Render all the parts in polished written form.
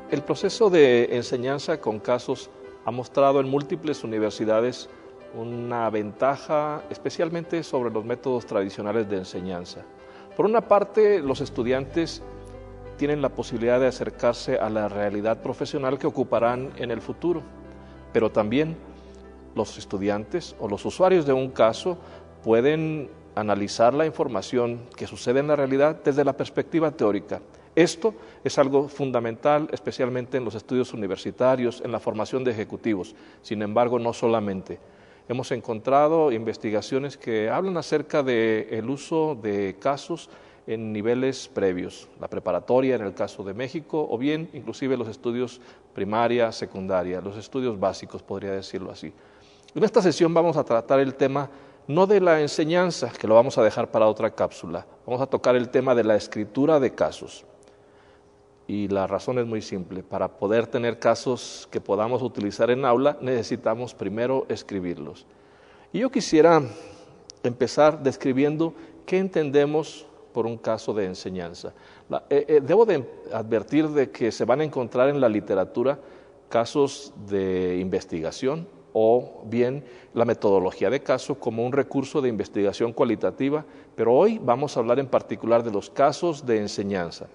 El proceso de enseñanza con casos ha mostrado en múltiples universidades una ventaja, especialmente sobre los métodos tradicionales de enseñanza. Por una parte, los estudiantes tienen la posibilidad de acercarse a la realidad profesional que ocuparán en el futuro, pero también los estudiantes o los usuarios de un caso pueden analizar la información que sucede en la realidad desde la perspectiva teórica. Esto es algo fundamental, especialmente en los estudios universitarios, en la formación de ejecutivos. Sin embargo, no solamente. Hemos encontrado investigaciones que hablan acerca del uso de casos en niveles previos, la preparatoria en el caso de México, o bien inclusive los estudios primaria, secundaria, los estudios básicos, podría decirlo así. En esta sesión vamos a tratar el tema no de la enseñanza, que lo vamos a dejar para otra cápsula, vamos a tocar el tema de la escritura de casos. Y la razón es muy simple, para poder tener casos que podamos utilizar en aula, necesitamos primero escribirlos. Y yo quisiera empezar describiendo qué entendemos por un caso de enseñanza. Debo de advertir de que se van a encontrar en la literatura casos de investigación o bien la metodología de caso como un recurso de investigación cualitativa, pero hoy vamos a hablar en particular de los casos de enseñanza.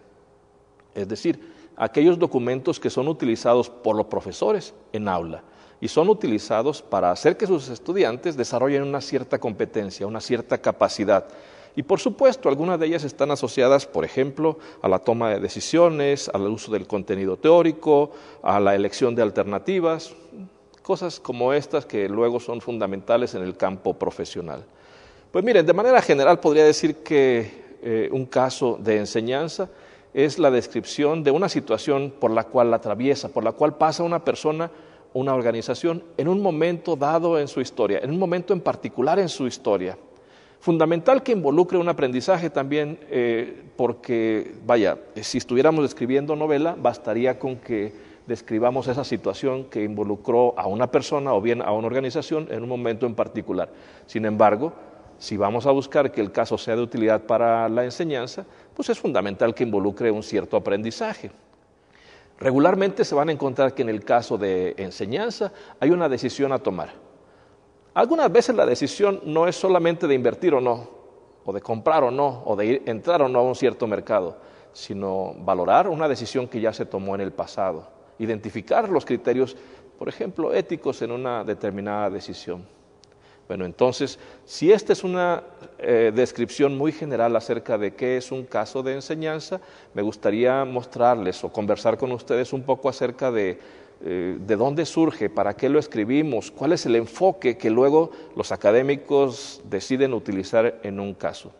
Es decir, aquellos documentos que son utilizados por los profesores en aula y son utilizados para hacer que sus estudiantes desarrollen una cierta competencia, una cierta capacidad. Y por supuesto, algunas de ellas están asociadas, por ejemplo, a la toma de decisiones, al uso del contenido teórico, a la elección de alternativas, cosas como estas que luego son fundamentales en el campo profesional. Pues miren, de manera general podría decir que un caso de enseñanza es la descripción de una situación por la cual la atraviesa, por la cual pasa una persona, una organización, en un momento dado en su historia, en un momento en particular en su historia. Fundamental que involucre un aprendizaje también, porque, vaya, si estuviéramos escribiendo novela, bastaría con que describamos esa situación que involucró a una persona o bien a una organización en un momento en particular. Sin embargo, si vamos a buscar que el caso sea de utilidad para la enseñanza, pues es fundamental que involucre un cierto aprendizaje. Regularmente se van a encontrar que en el caso de enseñanza hay una decisión a tomar. Algunas veces la decisión no es solamente de invertir o no, o de comprar o no, o de entrar o no a un cierto mercado, sino valorar una decisión que ya se tomó en el pasado, identificar los criterios, por ejemplo, éticos en una determinada decisión. Bueno, entonces, si esta es una descripción muy general acerca de qué es un caso de enseñanza, me gustaría mostrarles o conversar con ustedes un poco acerca de dónde surge, para qué lo escribimos, cuál es el enfoque que luego los académicos deciden utilizar en un caso.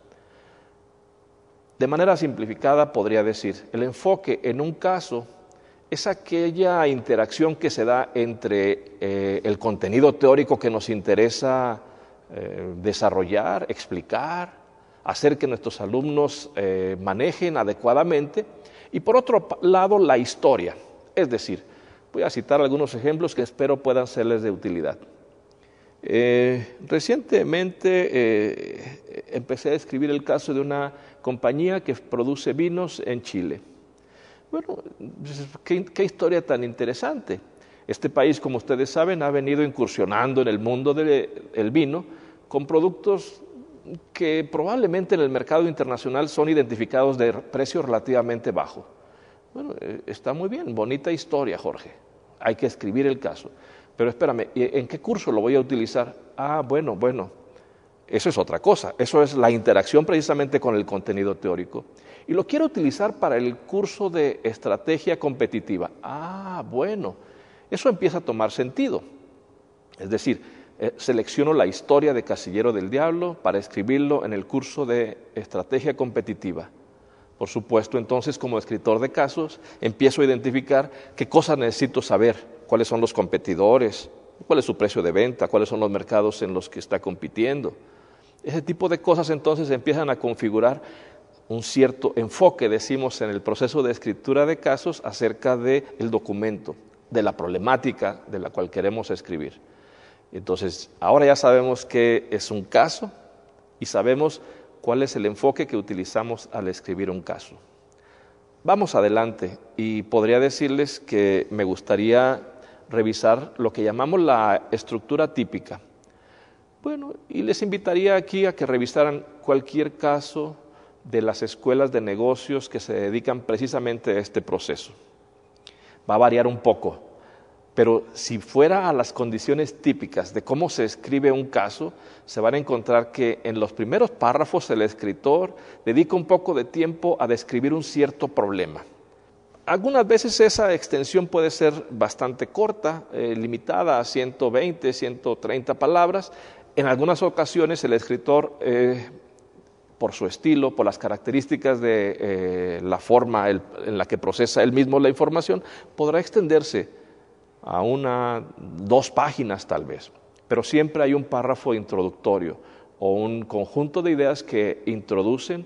De manera simplificada podría decir, el enfoque en un caso es aquella interacción que se da entre el contenido teórico que nos interesa desarrollar, explicar, hacer que nuestros alumnos manejen adecuadamente, y por otro lado la historia. Es decir, voy a citar algunos ejemplos que espero puedan serles de utilidad. Recientemente empecé a escribir el caso de una compañía que produce vinos en Chile. Bueno, qué historia tan interesante. Este país, como ustedes saben, ha venido incursionando en el mundo del vino con productos que probablemente en el mercado internacional son identificados de precio relativamente bajo. Bueno, está muy bien, bonita historia, Jorge. Hay que escribir el caso. Pero espérame, ¿en qué curso lo voy a utilizar? Bueno, eso es otra cosa. Eso es la interacción precisamente con el contenido teórico. Y lo quiero utilizar para el curso de estrategia competitiva. Bueno, eso empieza a tomar sentido. Es decir, selecciono la historia de Casillero del Diablo para escribirlo en el curso de estrategia competitiva. Por supuesto, entonces, como escritor de casos, empiezo a identificar qué cosas necesito saber, cuáles son los competidores, cuál es su precio de venta, cuáles son los mercados en los que está compitiendo. Ese tipo de cosas entonces empiezan a configurar un cierto enfoque, decimos, en el proceso de escritura de casos acerca del documento, de la problemática de la cual queremos escribir. Entonces, ahora ya sabemos qué es un caso y sabemos cuál es el enfoque que utilizamos al escribir un caso. Vamos adelante y podría decirles que me gustaría revisar lo que llamamos la estructura típica. Bueno, y les invitaría aquí a que revisaran cualquier caso de las escuelas de negocios que se dedican precisamente a este proceso. Va a variar un poco, pero si fuera a las condiciones típicas de cómo se escribe un caso, se van a encontrar que en los primeros párrafos el escritor dedica un poco de tiempo a describir un cierto problema. Algunas veces esa extensión puede ser bastante corta, limitada a 120, 130 palabras. En algunas ocasiones el escritor, por su estilo, por las características de la forma en la que procesa él mismo la información, podrá extenderse a 1, 2 páginas tal vez, pero siempre hay un párrafo introductorio o un conjunto de ideas que introducen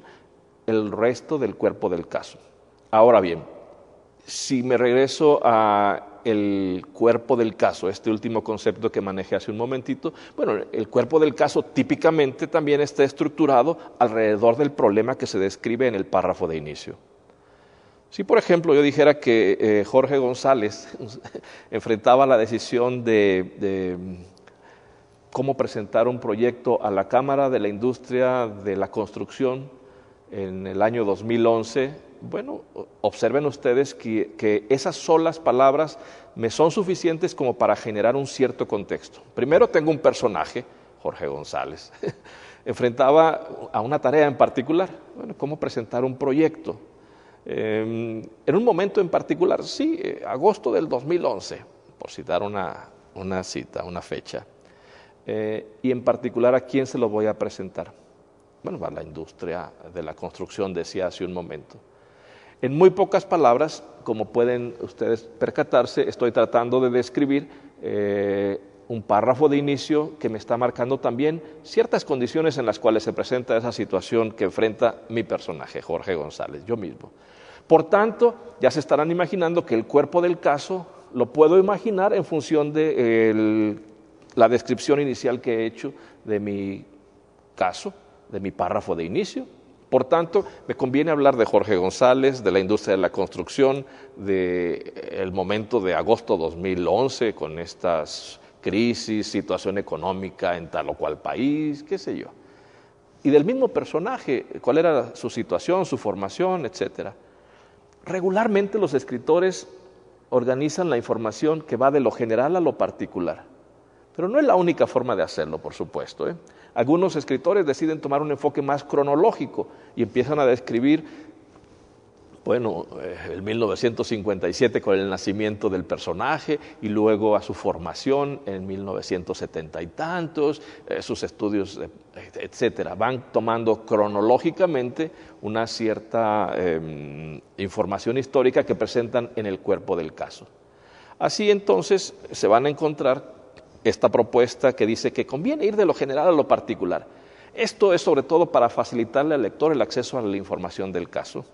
el resto del cuerpo del caso. Ahora bien, si me regreso a el cuerpo del caso, este último concepto que manejé hace un momentito, bueno, el cuerpo del caso típicamente también está estructurado alrededor del problema que se describe en el párrafo de inicio. Si, por ejemplo, yo dijera que Jorge González enfrentaba la decisión de cómo presentar un proyecto a la Cámara de la Industria de la Construcción en el año 2011, bueno, observen ustedes que esas solas palabras me son suficientes como para generar un cierto contexto. Primero tengo un personaje, Jorge González, enfrentaba a una tarea en particular, bueno, cómo presentar un proyecto. En un momento en particular, sí, agosto del 2011, por citar una cita, una fecha, y en particular a quién se lo voy a presentar. Bueno, a la industria de la construcción, decía hace un momento. En muy pocas palabras, como pueden ustedes percatarse, estoy tratando de describir un párrafo de inicio que me está marcando también ciertas condiciones en las cuales se presenta esa situación que enfrenta mi personaje, Jorge González, yo mismo. Por tanto, ya se estarán imaginando que el cuerpo del caso lo puedo imaginar en función de la descripción inicial que he hecho de mi caso, de mi párrafo de inicio. Por tanto, me conviene hablar de Jorge González, de la industria de la construcción, del momento de agosto 2011 con estas crisis, situación económica en tal o cual país, qué sé yo. Y del mismo personaje, cuál era su situación, su formación, etcétera. Regularmente los escritores organizan la información que va de lo general a lo particular. Pero no es la única forma de hacerlo, por supuesto. Algunos escritores deciden tomar un enfoque más cronológico y empiezan a describir, bueno, el 1957 con el nacimiento del personaje y luego a su formación en 1970 y tantos, sus estudios, etcétera. Van tomando cronológicamente una cierta información histórica que presentan en el cuerpo del caso. Así entonces se van a encontrar esta propuesta que dice que conviene ir de lo general a lo particular. Esto es sobre todo para facilitarle al lector el acceso a la información del caso,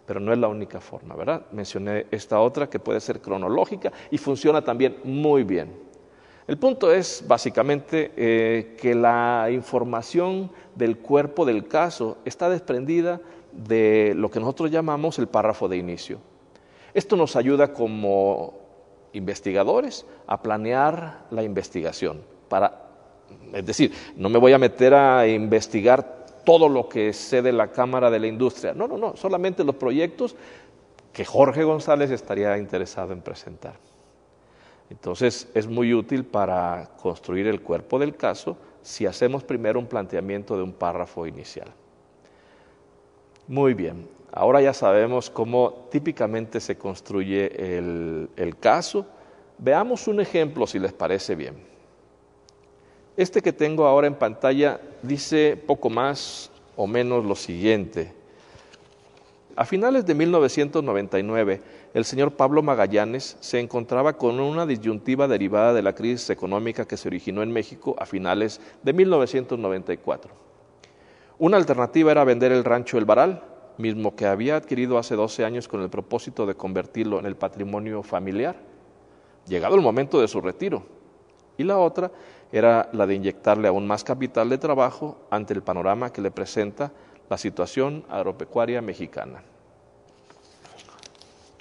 pero no es la única forma, ¿verdad? Mencioné esta otra que puede ser cronológica y funciona también muy bien. El punto es básicamente que la información del cuerpo del caso está desprendida de lo que nosotros llamamos el párrafo de inicio. Esto nos ayuda como investigadores a planear la investigación. Es decir, no me voy a meter a investigar todo lo que sé de la Cámara de la Industria. No, solamente los proyectos que Jorge González estaría interesado en presentar. Entonces, es muy útil para construir el cuerpo del caso si hacemos primero un planteamiento de un párrafo inicial. Muy bien. Ahora ya sabemos cómo típicamente se construye el caso. Veamos un ejemplo si les parece bien. Este que tengo ahora en pantalla dice poco más o menos lo siguiente. A finales de 1999, el señor Pablo Magallanes se encontraba con una disyuntiva derivada de la crisis económica que se originó en México a finales de 1994. Una alternativa era vender el rancho El Varal, mismo que había adquirido hace 12 años con el propósito de convertirlo en el patrimonio familiar, llegado el momento de su retiro. Y la otra era la de inyectarle aún más capital de trabajo ante el panorama que le presenta la situación agropecuaria mexicana.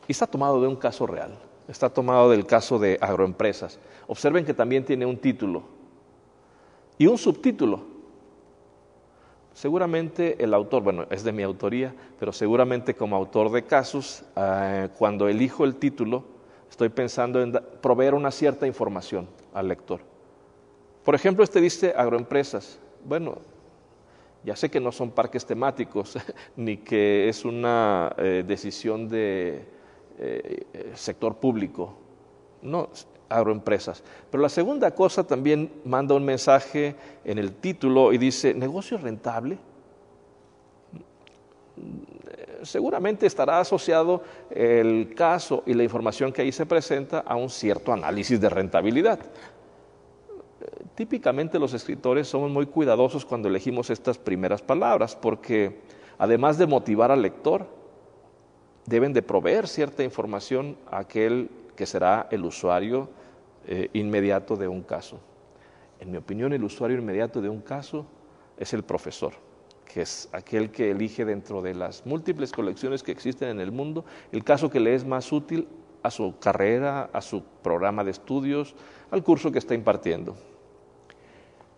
Y está tomado de un caso real, está tomado del caso de Agroempresas. Observen que también tiene un título y un subtítulo. Seguramente el autor, bueno, es de mi autoría, pero seguramente como autor de casos, cuando elijo el título, estoy pensando en proveer una cierta información al lector. Por ejemplo, dice Agroempresas. Bueno, ya sé que no son parques temáticos, ni que es una decisión de sector público. No, Agroempresas. Pero la segunda cosa también manda un mensaje en el título y dice, ¿negocio rentable? Seguramente estará asociado el caso y la información que ahí se presenta a un cierto análisis de rentabilidad. Típicamente los escritores somos muy cuidadosos cuando elegimos estas primeras palabras, porque además de motivar al lector, deben de proveer cierta información a aquel que será el usuario inmediato de un caso. En mi opinión, el usuario inmediato de un caso es el profesor, que es aquel que elige dentro de las múltiples colecciones que existen en el mundo, el caso que le es más útil a su carrera, a su programa de estudios, al curso que está impartiendo.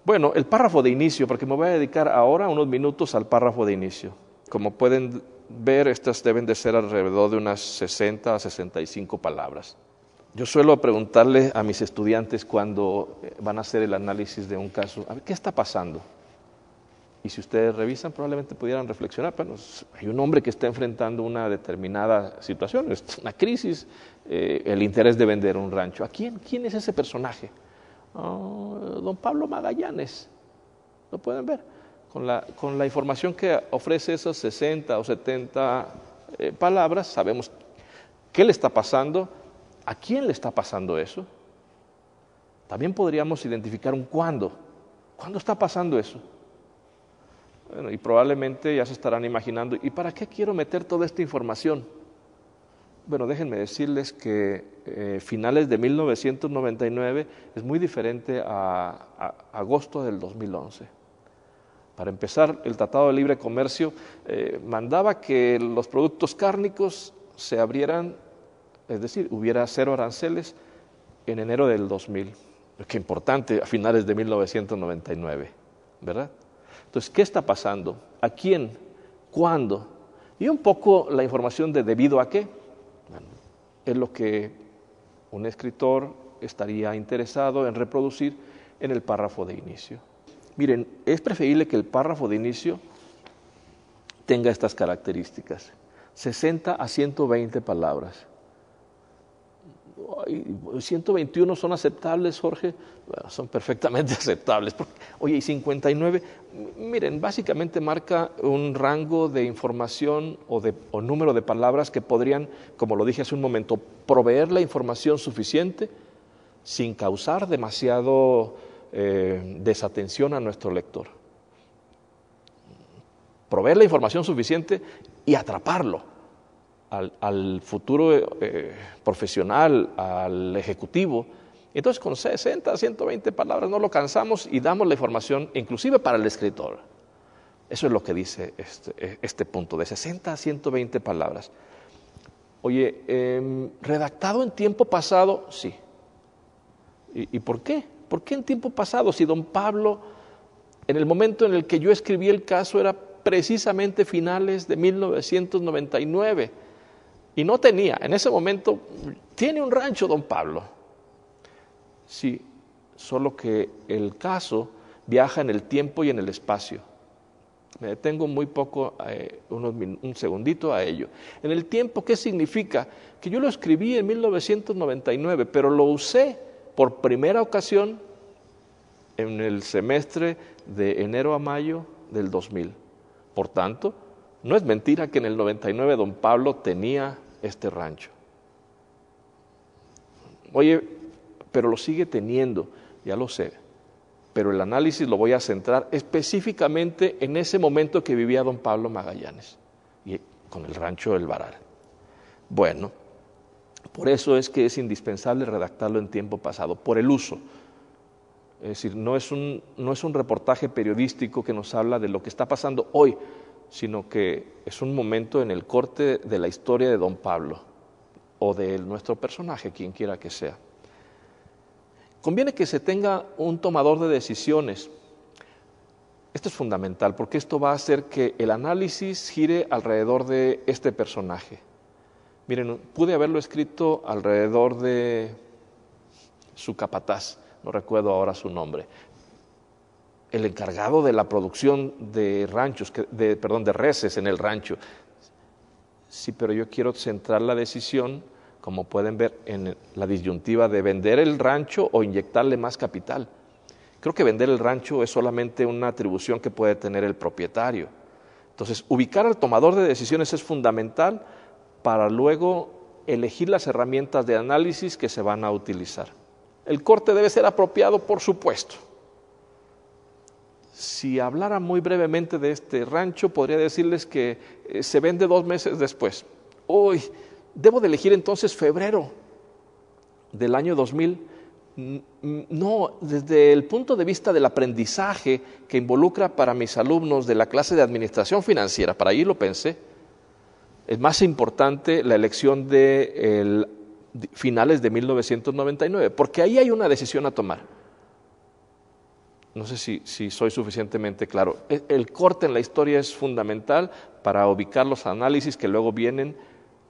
Bueno, el párrafo de inicio, porque me voy a dedicar ahora unos minutos al párrafo de inicio. Como pueden ver, estas deben de ser alrededor de unas 60 a 65 palabras. Yo suelo preguntarle a mis estudiantes cuando van a hacer el análisis de un caso, a ver, ¿qué está pasando? Y si ustedes revisan, probablemente pudieran reflexionar, bueno, hay un hombre que está enfrentando una determinada situación, es una crisis, el interés de vender un rancho. ¿Quién es ese personaje? Don Pablo Magallanes, ¿lo pueden ver? Con la información que ofrece esas 60 o 70 palabras, sabemos qué le está pasando, a quién le está pasando eso. También podríamos identificar un cuándo. ¿Cuándo está pasando eso? Bueno, y probablemente ya se estarán imaginando, ¿y para qué quiero meter toda esta información? Bueno, déjenme decirles que finales de 1999 es muy diferente a agosto del 2011. Para empezar, el Tratado de Libre Comercio mandaba que los productos cárnicos se abrieran, es decir, hubiera 0 aranceles en enero del 2000. Qué importante, a finales de 1999, ¿verdad? Entonces, ¿qué está pasando? ¿A quién? ¿Cuándo? Y un poco la información de debido a qué. Bueno, es lo que un escritor estaría interesado en reproducir en el párrafo de inicio. Miren, es preferible que el párrafo de inicio tenga estas características, 60 a 120 palabras. 121 son aceptables, Jorge. Bueno, son perfectamente aceptables. Oye, y 59, miren, básicamente marca un rango de información o número de palabras que podrían, como lo dije hace un momento, proveer la información suficiente sin causar demasiado desatención a nuestro lector. Proveer la información suficiente y atraparlo. Al futuro profesional, al ejecutivo. Entonces, con 60, 120 palabras no lo cansamos y damos la información, inclusive para el escritor. Eso es lo que dice este punto, de 60 a 120 palabras. Oye, ¿redactado en tiempo pasado? Sí. ¿Y por qué? ¿Por qué en tiempo pasado? Si don Pablo, en el momento en el que yo escribí el caso, era precisamente finales de 1999. Y no tenía, en ese momento, tiene un rancho don Pablo. Sí, solo que el caso viaja en el tiempo y en el espacio. Me detengo muy poco, un segundito a ello. En el tiempo, ¿qué significa? Que yo lo escribí en 1999, pero lo usé por primera ocasión en el semestre de enero a mayo del 2000. Por tanto, no es mentira que en el 99 don Pablo tenía este rancho. Oye, pero lo sigue teniendo, ya lo sé. Pero el análisis lo voy a centrar específicamente en ese momento que vivía don Pablo Magallanes, y con el rancho del Varal. Bueno, por eso es que es indispensable redactarlo en tiempo pasado, por el uso. Es decir, no es un reportaje periodístico que nos habla de lo que está pasando hoy, sino que es un momento en el corte de la historia de don Pablo, o de nuestro personaje, quien quiera que sea. Conviene que se tenga un tomador de decisiones. Esto es fundamental porque esto va a hacer que el análisis gire alrededor de este personaje. Miren, pude haberlo escrito alrededor de su capataz, no recuerdo ahora su nombre, el encargado de la producción de ranchos, de reses en el rancho. Sí, pero yo quiero centrar la decisión, como pueden ver, en la disyuntiva de vender el rancho o inyectarle más capital. Creo que vender el rancho es solamente una atribución que puede tener el propietario. Entonces, ubicar al tomador de decisiones es fundamental para luego elegir las herramientas de análisis que se van a utilizar. El corte debe ser apropiado, por supuesto. Si hablara muy brevemente de este rancho, podría decirles que se vende 2 meses después. Uy, debo de elegir entonces febrero del año 2000. No, desde el punto de vista del aprendizaje que involucra para mis alumnos de la clase de administración financiera, para ahí lo pensé, es más importante la elección de finales de 1999, porque ahí hay una decisión a tomar. No sé si soy suficientemente claro. El corte en la historia es fundamental para ubicar los análisis que luego vienen,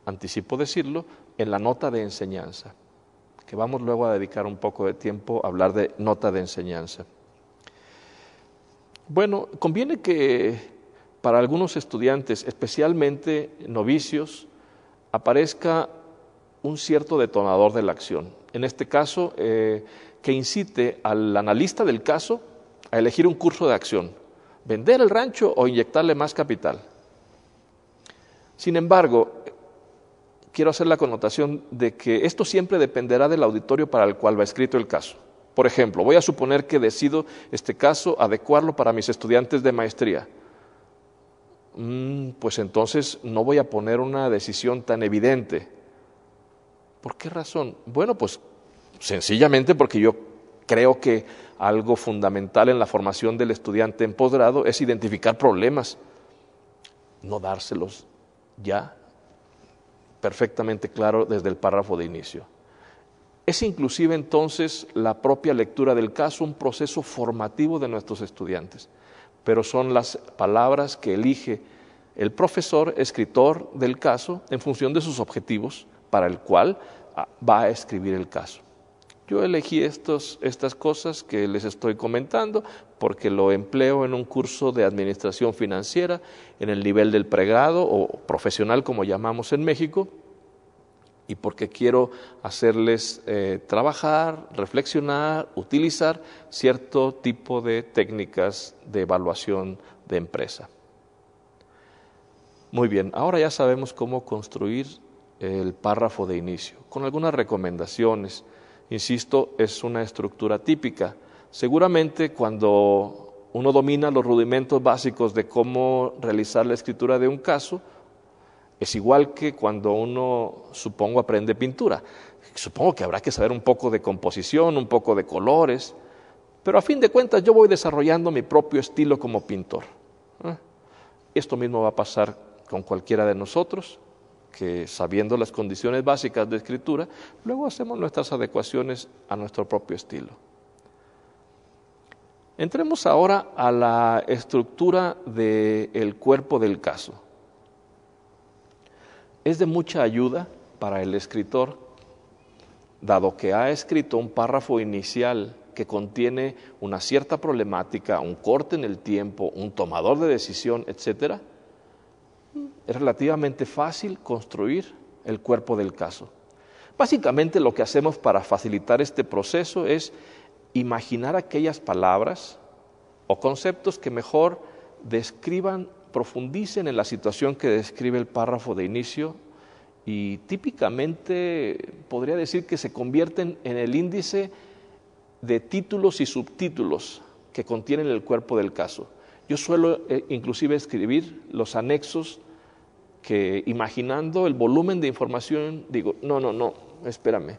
anticipo decirlo, en la nota de enseñanza, que vamos luego a dedicar un poco de tiempo a hablar de nota de enseñanza. Bueno, conviene que para algunos estudiantes, especialmente novicios, aparezca un cierto detonador de la acción. En este caso, que incite al analista del caso a elegir un curso de acción, vender el rancho o inyectarle más capital. Sin embargo, quiero hacer la connotación de que esto siempre dependerá del auditorio para el cual va escrito el caso. Por ejemplo, voy a suponer que decido este caso adecuarlo para mis estudiantes de maestría. Pues entonces no voy a poner una decisión tan evidente. ¿Por qué razón? Bueno, pues sencillamente porque yo creo que algo fundamental en la formación del estudiante en posgrado es identificar problemas, no dárselos ya perfectamente claro desde el párrafo de inicio. Es inclusive entonces la propia lectura del caso un proceso formativo de nuestros estudiantes, pero son las palabras que elige el profesor, escritor del caso, en función de sus objetivos para el cual va a escribir el caso. Yo elegí estas cosas que les estoy comentando porque lo empleo en un curso de administración financiera en el nivel del pregrado o profesional, como llamamos en México, y porque quiero hacerles trabajar, reflexionar, utilizar cierto tipo de técnicas de evaluación de empresa. Muy bien, ahora ya sabemos cómo construir el párrafo de inicio, con algunas recomendaciones. Insisto, es una estructura típica. Seguramente cuando uno domina los rudimentos básicos de cómo realizar la escritura de un caso, es igual que cuando uno, supongo, aprende pintura. Supongo que habrá que saber un poco de composición, un poco de colores, pero a fin de cuentas yo voy desarrollando mi propio estilo como pintor. Esto mismo va a pasar con cualquiera de nosotros, que sabiendo las condiciones básicas de escritura, luego hacemos nuestras adecuaciones a nuestro propio estilo. Entremos ahora a la estructura del cuerpo del caso. Es de mucha ayuda para el escritor, dado que ha escrito un párrafo inicial que contiene una cierta problemática, un corte en el tiempo, un tomador de decisión, etcétera. Es relativamente fácil construir el cuerpo del caso. Básicamente lo que hacemos para facilitar este proceso es imaginar aquellas palabras o conceptos que mejor describan, profundicen en la situación que describe el párrafo de inicio y típicamente podría decir que se convierten en el índice de títulos y subtítulos que contienen el cuerpo del caso. Yo suelo inclusive escribir los anexos que, imaginando el volumen de información, digo, no, espérame.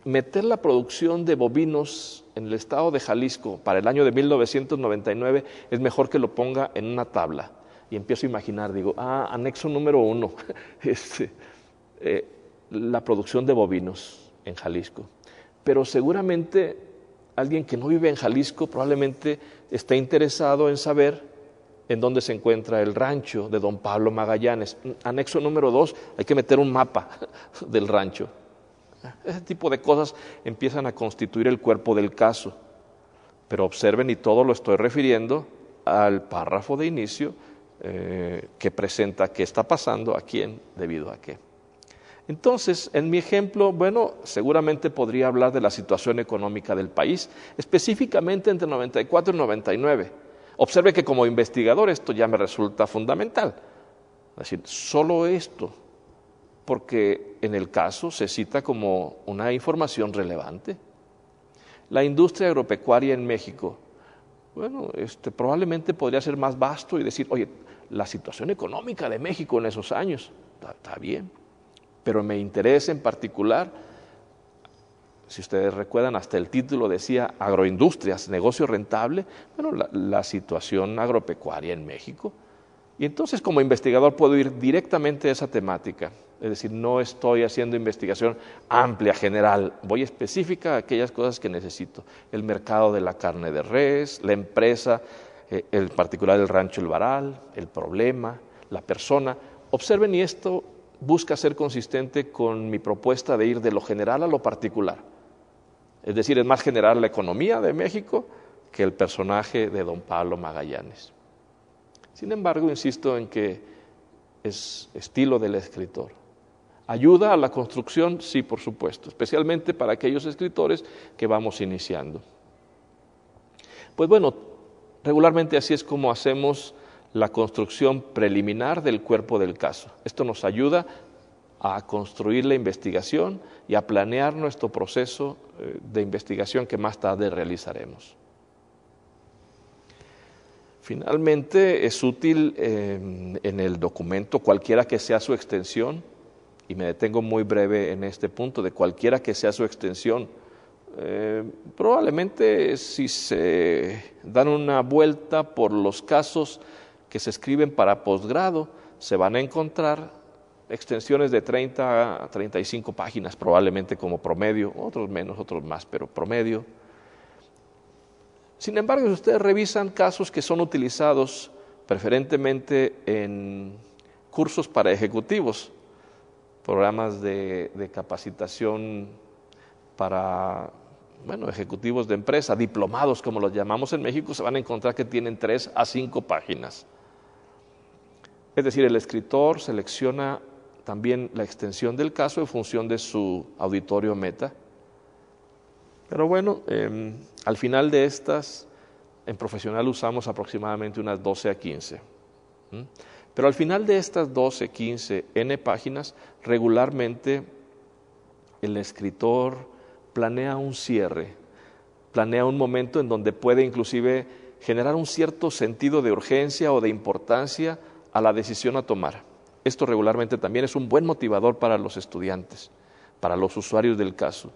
Meter la producción de bovinos en el estado de Jalisco para el año de 1999 es mejor que lo ponga en una tabla. Y empiezo a imaginar, digo, anexo número 1. la producción de bovinos en Jalisco. Pero seguramente alguien que no vive en Jalisco probablemente está interesado en saber en dónde se encuentra el rancho de don Pablo Magallanes. Anexo número 2, hay que meter un mapa del rancho. Ese tipo de cosas empiezan a constituir el cuerpo del caso. Pero observen, y todo lo estoy refiriendo al párrafo de inicio que presenta qué está pasando, a quién, debido a qué. Entonces, en mi ejemplo, bueno, seguramente podría hablar de la situación económica del país, específicamente entre 94 y 99. Observe que como investigador esto ya me resulta fundamental. Es decir, solo esto, porque en el caso se cita como una información relevante. La industria agropecuaria en México, bueno, probablemente podría ser más vasto y decir, oye, la situación económica de México en esos años, está bien, pero me interesa en particular, si ustedes recuerdan, hasta el título decía agroindustrias, negocio rentable, bueno, la situación agropecuaria en México. Y entonces como investigador puedo ir directamente a esa temática, es decir, no estoy haciendo investigación amplia, general, voy específica a aquellas cosas que necesito. El mercado de la carne de res, la empresa, en particular el rancho El Varal, el problema, la persona. Observen, y esto busca ser consistente con mi propuesta de ir de lo general a lo particular. Es decir, es más general la economía de México que el personaje de don Pablo Magallanes. Sin embargo, insisto en que es estilo del escritor. ¿Ayuda a la construcción? Sí, por supuesto, especialmente para aquellos escritores que vamos iniciando. Pues bueno, regularmente así es como hacemos la construcción preliminar del cuerpo del caso. Esto nos ayuda a construir la investigación y a planear nuestro proceso de investigación que más tarde realizaremos. Finalmente, es útil en el documento, cualquiera que sea su extensión, y me detengo muy breve en este punto, de cualquiera que sea su extensión, probablemente si se dan una vuelta por los casos que se escriben para posgrado, se van a encontrar extensiones de 30 a 35 páginas, probablemente como promedio, otros menos, otros más, pero promedio. Sin embargo, si ustedes revisan casos que son utilizados preferentemente en cursos para ejecutivos, programas de capacitación para, ejecutivos de empresa, diplomados como los llamamos en México, se van a encontrar que tienen 3 a 5 páginas. Es decir, el escritor selecciona también la extensión del caso en función de su auditorio meta. Pero bueno, al final de estas, en profesional usamos aproximadamente unas 12 a 15. Pero al final de estas 12, 15, N páginas, regularmente el escritor planea un cierre, planea un momento en donde puede inclusive generar un cierto sentido de urgencia o de importancia a la decisión a tomar. Esto regularmente también es un buen motivador para los estudiantes, para los usuarios del caso.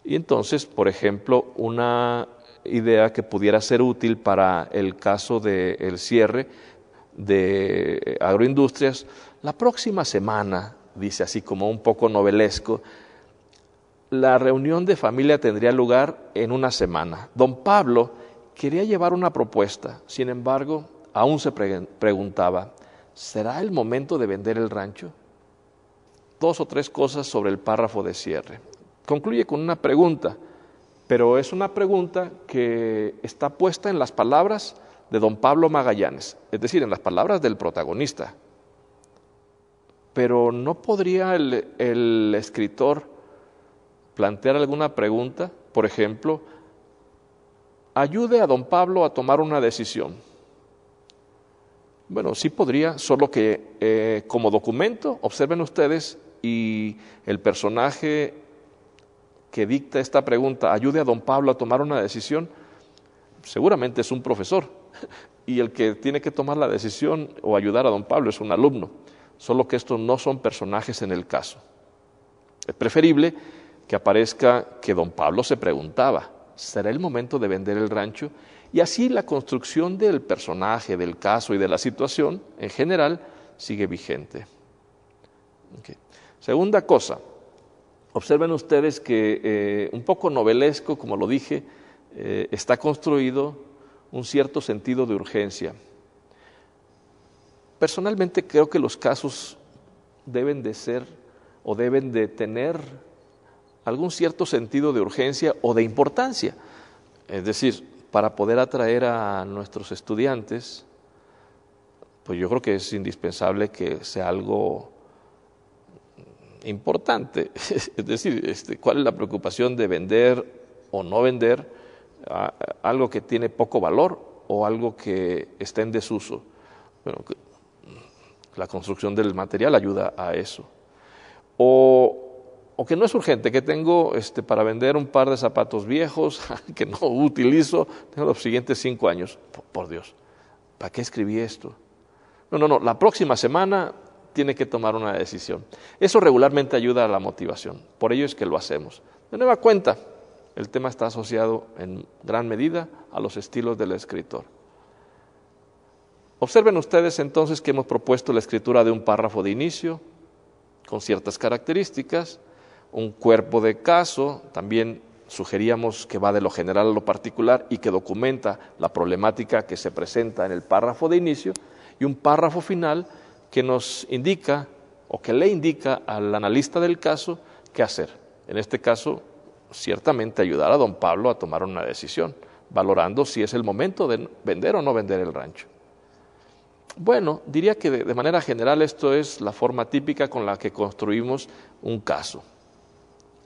Y entonces, por ejemplo, una idea que pudiera ser útil para el caso del cierre de agroindustrias, la próxima semana, dice así como un poco novelesco, la reunión de familia tendría lugar en una semana. Don Pablo quería llevar una propuesta, sin embargo, aún se preguntaba, ¿será el momento de vender el rancho? 2 o 3 cosas sobre el párrafo de cierre. Concluye con una pregunta, pero es una pregunta que está puesta en las palabras de don Pablo Magallanes, es decir, en las palabras del protagonista. Pero ¿no podría el escritor plantear alguna pregunta? Por ejemplo, ayude a don Pablo a tomar una decisión. Bueno, sí podría, solo que como documento, observen ustedes, y el personaje que dicta esta pregunta, ayude a don Pablo a tomar una decisión, seguramente es un profesor, y el que tiene que tomar la decisión o ayudar a don Pablo es un alumno, solo que estos no son personajes en el caso. Es preferible que aparezca que don Pablo se preguntaba, ¿será el momento de vender el rancho? Y así la construcción del personaje, del caso y de la situación en general sigue vigente. Okay. Segunda cosa, Observen ustedes que un poco novelesco, como lo dije, está construido un cierto sentido de urgencia. Personalmente creo que los casos deben de ser o deben de tener algún cierto sentido de urgencia o de importancia. Es decir, para poder atraer a nuestros estudiantes, pues yo creo que es indispensable que sea algo importante. Es decir, ¿cuál es la preocupación de vender o no vender algo que tiene poco valor o algo que está en desuso? Bueno, la construcción del material ayuda a eso. O que no es urgente, que tengo para vender un par de zapatos viejos que no utilizo, tengo los siguientes 5 años. Por Dios, ¿para qué escribí esto? No, la próxima semana tiene que tomar una decisión. Eso regularmente ayuda a la motivación, por ello es que lo hacemos. De nueva cuenta, el tema está asociado en gran medida a los estilos del escritor. Observen ustedes entonces que hemos propuesto la escritura de un párrafo de inicio, con ciertas características, un cuerpo de caso, también sugeríamos que va de lo general a lo particular y que documenta la problemática que se presenta en el párrafo de inicio, y un párrafo final que nos indica o que le indica al analista del caso qué hacer. En este caso, ciertamente ayudar a don Pablo a tomar una decisión, valorando si es el momento de vender o no vender el rancho. Bueno, diría que de manera general esto es la forma típica con la que construimos un caso.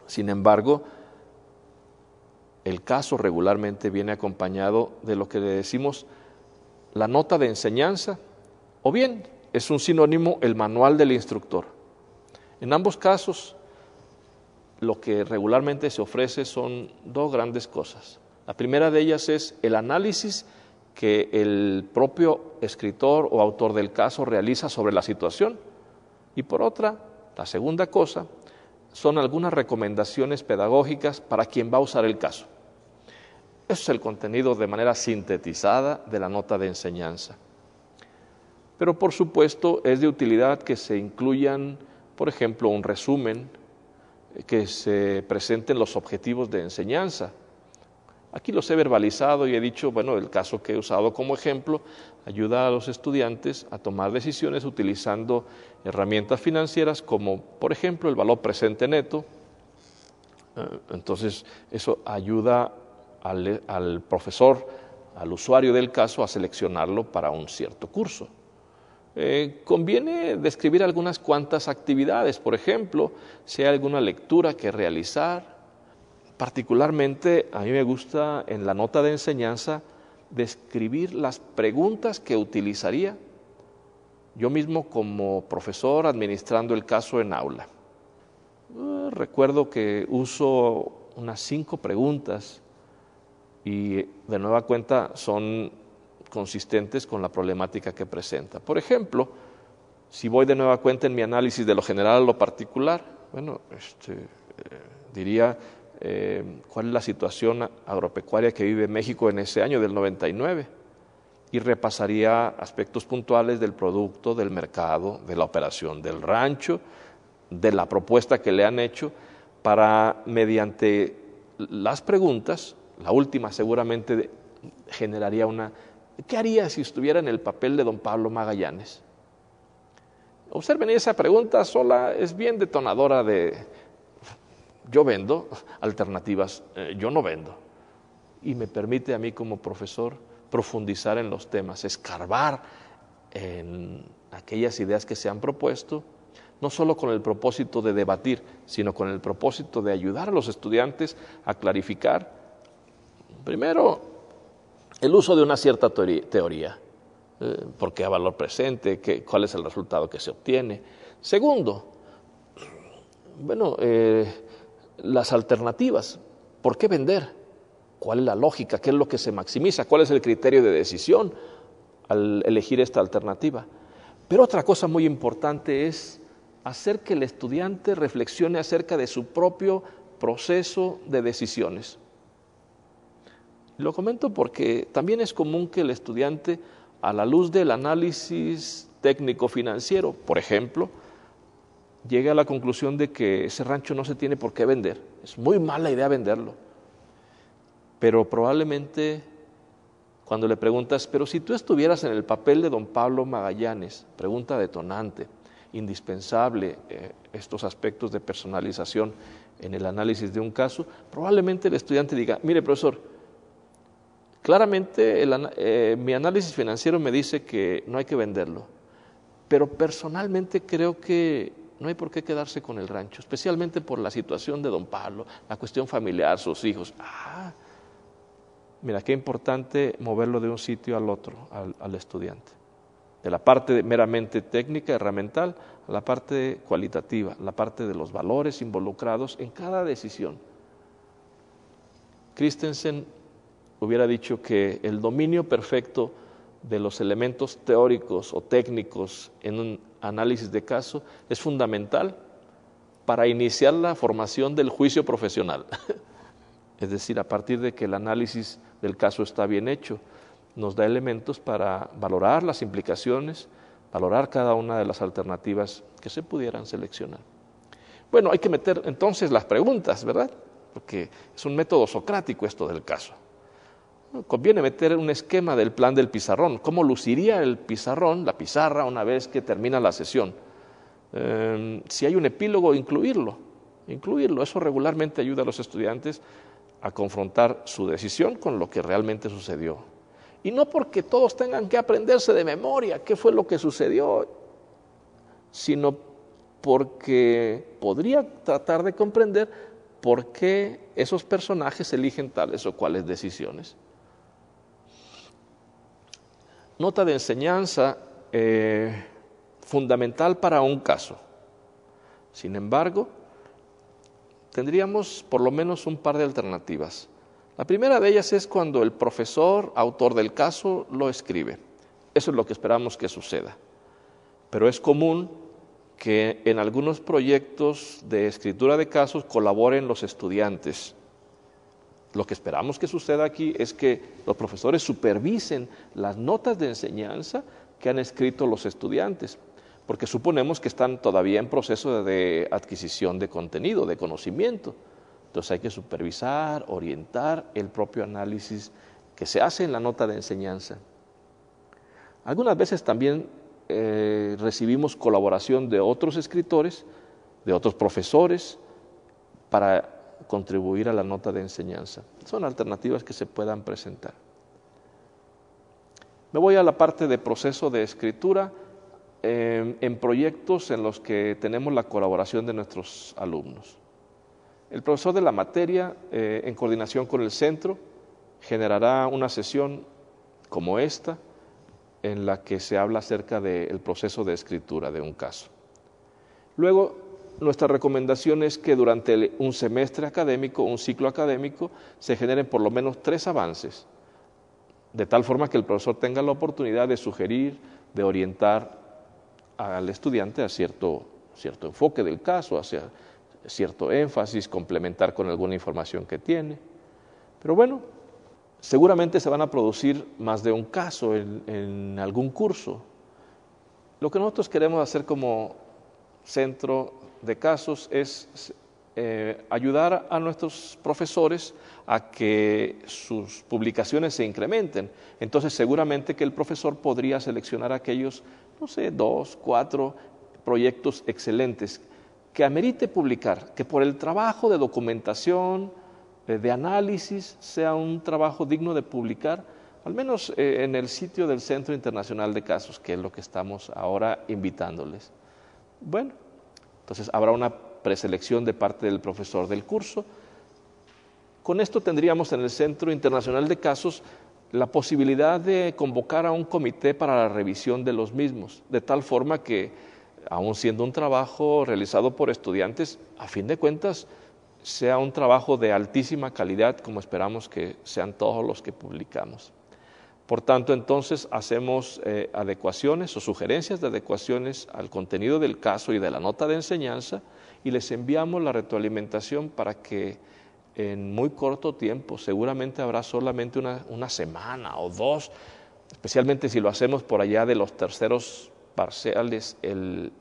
Sin embargo, el caso regularmente viene acompañado de lo que le decimos la nota de enseñanza, o bien es un sinónimo el manual del instructor. En ambos casos, lo que regularmente se ofrece son 2 grandes cosas. La primera de ellas es el análisis que el propio escritor o autor del caso realiza sobre la situación. Y por otra, la segunda cosa, son algunas recomendaciones pedagógicas para quien va a usar el caso. Eso es el contenido de manera sintetizada de la nota de enseñanza. Pero por supuesto es de utilidad que se incluyan, por ejemplo, un resumen, que se presenten los objetivos de enseñanza. Aquí los he verbalizado y he dicho, bueno, el caso que he usado como ejemplo ayuda a los estudiantes a tomar decisiones utilizando herramientas financieras como, por ejemplo, el valor presente neto. Entonces, eso ayuda al profesor, al usuario del caso, a seleccionarlo para un cierto curso. Conviene describir algunas cuantas actividades, por ejemplo, si hay alguna lectura que realizar. Particularmente a mí me gusta en la nota de enseñanza describir las preguntas que utilizaría yo mismo como profesor administrando el caso en aula. Recuerdo que uso unas 5 preguntas y de nueva cuenta son consistentes con la problemática que presenta. Por ejemplo, si voy de nueva cuenta en mi análisis de lo general a lo particular, bueno, diría cuál es la situación agropecuaria que vive México en ese año del 99 y repasaría aspectos puntuales del producto, del mercado, de la operación del rancho, de la propuesta que le han hecho para, mediante las preguntas, la última seguramente generaría una: ¿qué haría si estuviera en el papel de don Pablo Magallanes? Observen, esa pregunta sola es bien detonadora de yo vendo alternativas, yo no vendo. Y me permite a mí como profesor profundizar en los temas, escarbar en aquellas ideas que se han propuesto, no solo con el propósito de debatir, sino con el propósito de ayudar a los estudiantes a clarificar, primero, el uso de una cierta teoría, por qué a valor presente, cuál es el resultado que se obtiene. Segundo, bueno, las alternativas, ¿por qué vender? ¿Cuál es la lógica? ¿Qué es lo que se maximiza? ¿Cuál es el criterio de decisión al elegir esta alternativa? Pero otra cosa muy importante es hacer que el estudiante reflexione acerca de su propio proceso de decisiones. Lo comento porque también es común que el estudiante, a la luz del análisis técnico-financiero, por ejemplo, llegue a la conclusión de que ese rancho no se tiene por qué vender. Es muy mala idea venderlo. Pero probablemente cuando le preguntas, pero si tú estuvieras en el papel de don Pablo Magallanes, pregunta detonante, indispensable, estos aspectos de personalización en el análisis de un caso, probablemente el estudiante diga, mire profesor, claramente mi análisis financiero me dice que no hay que venderlo, pero personalmente creo que no hay por qué quedarse con el rancho, especialmente por la situación de don Pablo, la cuestión familiar, sus hijos. Mira, qué importante moverlo de un sitio al otro, al estudiante. De la parte meramente técnica, herramental, a la parte cualitativa, la parte de los valores involucrados en cada decisión. Christensen hubiera dicho que el dominio perfecto de los elementos teóricos o técnicos en un análisis de caso es fundamental para iniciar la formación del juicio profesional. Es decir, a partir de que el análisis del caso está bien hecho, nos da elementos para valorar las implicaciones, valorar cada una de las alternativas que se pudieran seleccionar. Bueno, hay que meter entonces las preguntas, ¿verdad? Porque es un método socrático esto del caso. Conviene meter un esquema del plan del pizarrón. ¿Cómo luciría el pizarrón, la pizarra, una vez que termina la sesión? Si hay un epílogo, incluirlo. Eso regularmente ayuda a los estudiantes a confrontar su decisión con lo que realmente sucedió. Y no porque todos tengan que aprenderse de memoria qué fue lo que sucedió, sino porque podría tratar de comprender por qué esos personajes eligen tales o cuales decisiones. Nota de enseñanza fundamental para un caso. Sin embargo, tendríamos por lo menos un par de alternativas. La primera de ellas es cuando el profesor, autor del caso, lo escribe. Eso es lo que esperamos que suceda. Pero es común que en algunos proyectos de escritura de casos colaboren los estudiantes. Lo que esperamos que suceda aquí es que los profesores supervisen las notas de enseñanza que han escrito los estudiantes, porque suponemos que están todavía en proceso de adquisición de contenido, de conocimiento. Entonces hay que supervisar, orientar el propio análisis que se hace en la nota de enseñanza. Algunas veces también recibimos colaboración de otros escritores, de otros profesores, para contribuir a la nota de enseñanza. Son alternativas que se puedan presentar. Me voy a la parte de proceso de escritura en proyectos en los que tenemos la colaboración de nuestros alumnos. El profesor de la materia, en coordinación con el centro, generará una sesión como esta, en la que se habla acerca del proceso de escritura de un caso. Luego, nuestra recomendación es que durante un semestre académico, un ciclo académico, se generen por lo menos 3 avances, de tal forma que el profesor tenga la oportunidad de sugerir, de orientar al estudiante a cierto enfoque del caso, hacia cierto énfasis, complementar con alguna información que tiene. Pero bueno, seguramente se van a producir más de un caso en algún curso. Lo que nosotros queremos hacer como centro de casos es ayudar a nuestros profesores a que sus publicaciones se incrementen. Entonces seguramente que el profesor podría seleccionar aquellos, 2, 4 proyectos excelentes que amerite publicar, que por el trabajo de documentación, de análisis, sea un trabajo digno de publicar, al menos en el sitio del Centro Internacional de Casos, que es lo que estamos ahora invitándoles. Bueno, entonces habrá una preselección de parte del profesor del curso. Con esto tendríamos en el Centro Internacional de Casos la posibilidad de convocar a un comité para la revisión de los mismos, de tal forma que, aun siendo un trabajo realizado por estudiantes, a fin de cuentas, sea un trabajo de altísima calidad, como esperamos que sean todos los que publicamos. Por tanto, entonces, hacemos adecuaciones o sugerencias de adecuaciones al contenido del caso y de la nota de enseñanza y les enviamos la retroalimentación para que en muy corto tiempo, seguramente habrá solamente una semana o 2, especialmente si lo hacemos por allá de los terceros parciales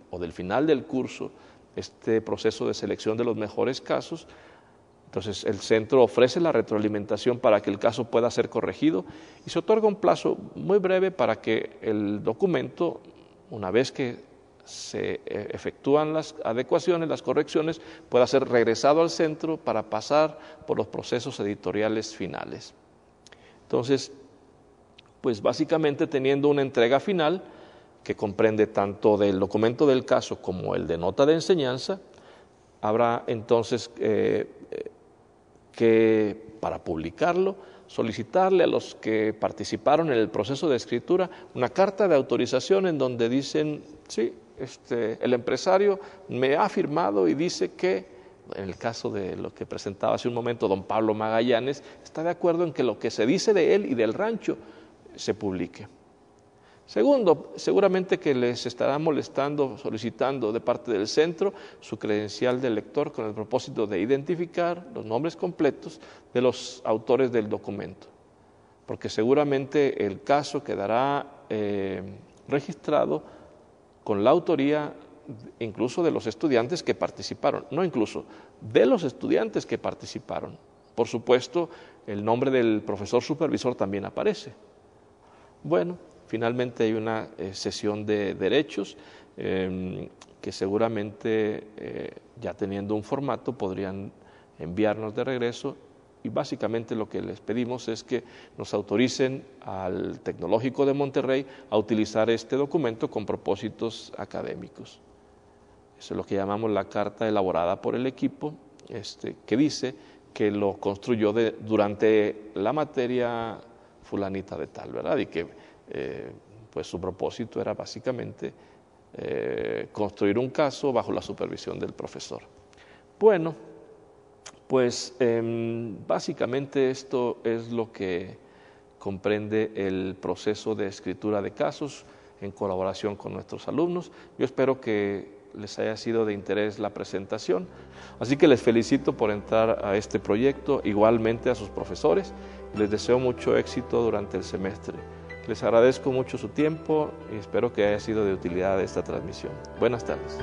o del final del curso, este proceso de selección de los mejores casos. Entonces el centro ofrece la retroalimentación para que el caso pueda ser corregido y se otorga un plazo muy breve para que el documento, una vez que se efectúan las adecuaciones, las correcciones, pueda ser regresado al centro para pasar por los procesos editoriales finales. Entonces, pues básicamente teniendo una entrega final que comprende tanto del documento del caso como el de nota de enseñanza, habrá entonces que para publicarlo solicitarle a los que participaron en el proceso de escritura una carta de autorización en donde dicen, sí, el empresario me ha firmado y dice que, en el caso de lo que presentaba hace un momento don Pablo Magallanes, está de acuerdo en que lo que se dice de él y del rancho se publique. Segundo, seguramente que les estará molestando, solicitando de parte del centro su credencial de lector con el propósito de identificar los nombres completos de los autores del documento, porque seguramente el caso quedará registrado con la autoría incluso de los estudiantes que participaron, no incluso, de los estudiantes que participaron. Por supuesto, el nombre del profesor supervisor también aparece. Bueno, finalmente hay una cesión de derechos que seguramente ya teniendo un formato podrían enviarnos de regreso y básicamente lo que les pedimos es que nos autoricen al Tecnológico de Monterrey a utilizar este documento con propósitos académicos. Eso es lo que llamamos la carta elaborada por el equipo, que dice que lo construyó durante la materia fulanita de tal, ¿verdad? Y que pues su propósito era básicamente construir un caso bajo la supervisión del profesor. Bueno, pues básicamente esto es lo que comprende el proceso de escritura de casos en colaboración con nuestros alumnos. Yo espero que les haya sido de interés la presentación, así que les felicito por entrar a este proyecto, igualmente a sus profesores, y les deseo mucho éxito durante el semestre. Les agradezco mucho su tiempo y espero que haya sido de utilidad esta transmisión. Buenas tardes.